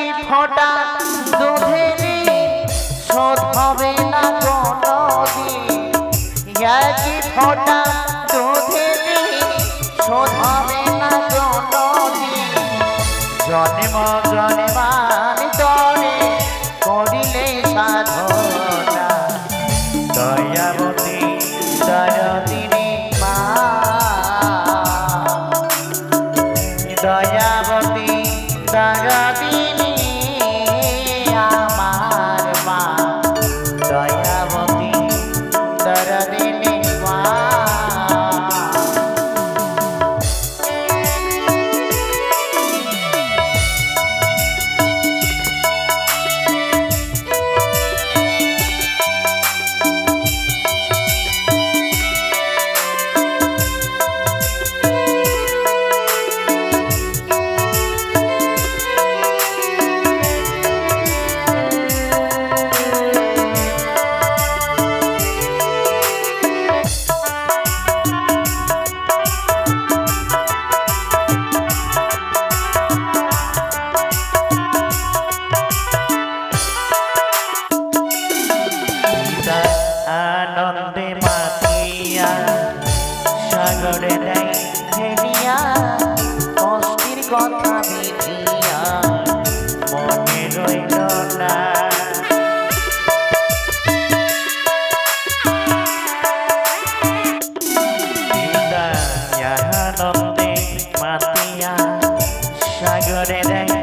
কি ফোঁটা দুধেরই শোধ হবে না কোনোদিন, কি ফোঁটা দুধেরই শোধ হবে না কোনোদিন। জন্ম জন্মান্তরে করিলে সাধনা, দয়াবতী দয়াদিনী মা, দয়াবতী দয়াদিনী আমার মা, দয়াবতী দয়াদিনী মা। আনন্দে মাতিয়া সাগরে দেয় ফেলিয়া, কষ্টের কথা বিধিয়া মনে রইল না। আনন্দে মাতিয়া সাগরে দেয়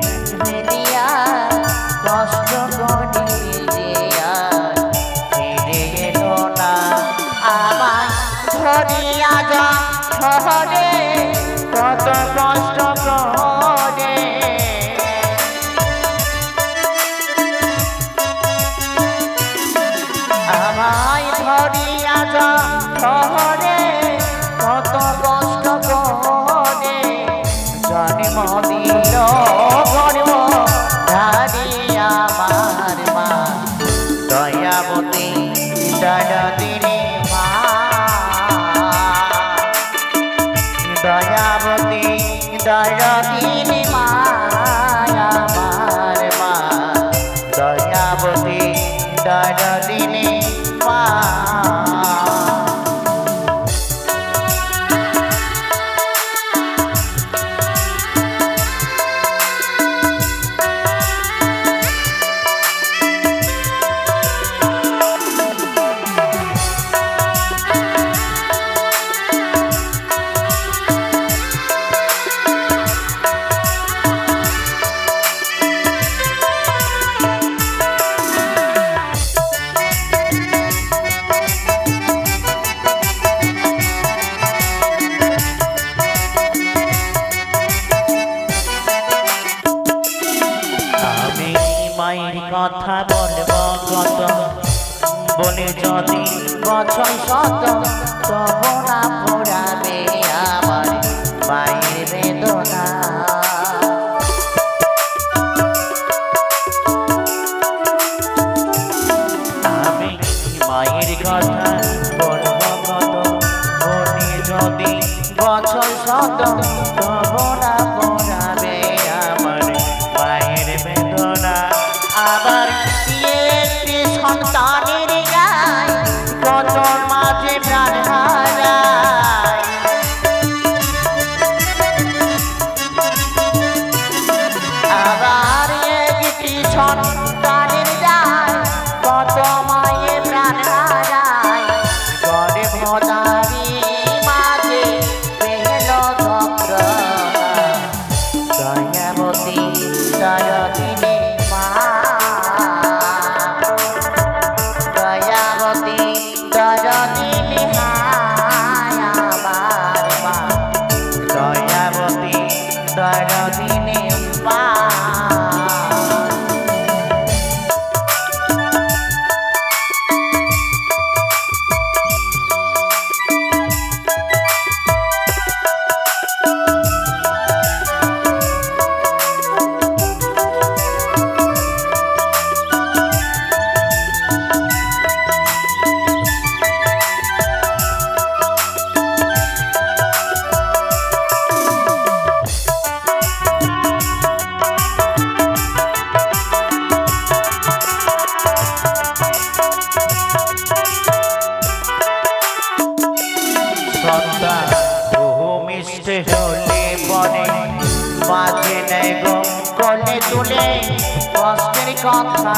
ফেলিয়া, কষ্ট করিয়া ধরিয়া যা শহরে কত কষ্ট করে, আমায় ধরিয়া যা শহরে কত কষ্ট করে, জন্ম দিল গর্ব ধারি আমার মা, দয়াবতী দয়াদিনী মা, দয়াবতী দয়াদিনী মা আমার মা, দয়াবতী দয়াদিনী মা। মায়ের কথা বলব কত, বলে যদি বছর শত, তবু না ফুরাবে আমার মায়ের বেদনা। আমি মায়ের কথা বলব কত, বলে যদি বছর শত, তবু না ফুরাবে আমার মায়ের বেদনা। আবার একটি সন্তানের গায় কত মাঝে প্রাণ হারায়, আবার একটি সন্তানের গায় কত মায়ে প্রাণ হারায়, গর্ভধারী মাঝে পেল যন্ত্রণা, দয়াবতী দয়াদিনী মা, দয়াবতী দয়াদিনী আমার মা, দয়াবতী দয়াদিনী মা। কোলে তুলে কষ্টের কথা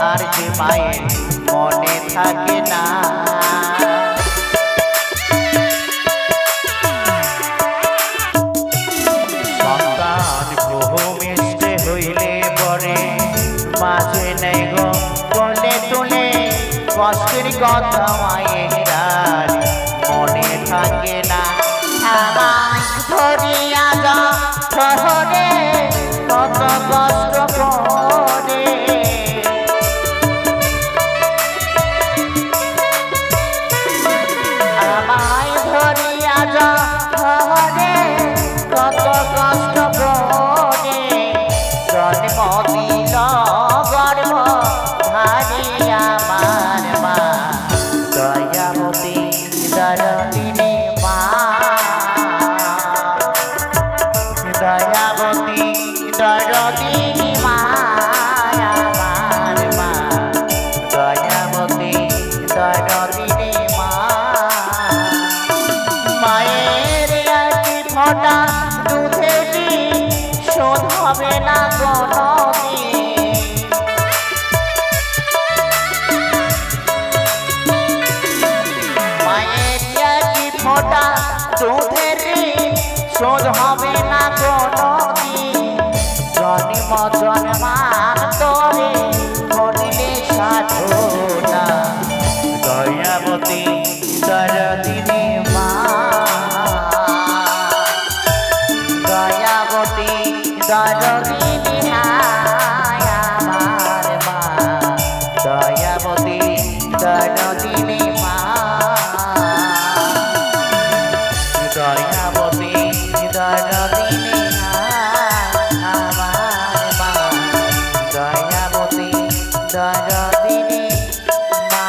আর যে মায়ের মনে থাকে না। সন্তান বহু মিষ্টে হইলে পরে মাঝে নেই গো কোলে তুলে কষ্টের কথা মায়ের আর মনে থাকে না। আমায় ধরিয়া যা শহরে কত কষ্ট করে, আমায় ধরিয়া যা শহরে কত কষ্ট করে, জন্ম দিল গর্ভ ধারি আমার মা, দয়াবতী দরদিনী মা, দয়াবতী দরদিনী মা আমার মা, দয়াবতী দরদিনী মা। মায়ের একটি ফোঁটা দুধেরই শোধ হবে না কোনোদিন, মায়ের একটি ফোঁটা দুধেরই শোধ হবে না কোনোদিন। জন্ম জন্মান্তরে করিলে সাধনা, দয়াবতী দরদিনী মা, দয়াবতী দরদিনী আমার মা, দয়াবতী দরদিনী মা, দয়াবতী দরদিনী আমার মা, দয়াবতী দরদিনী মা।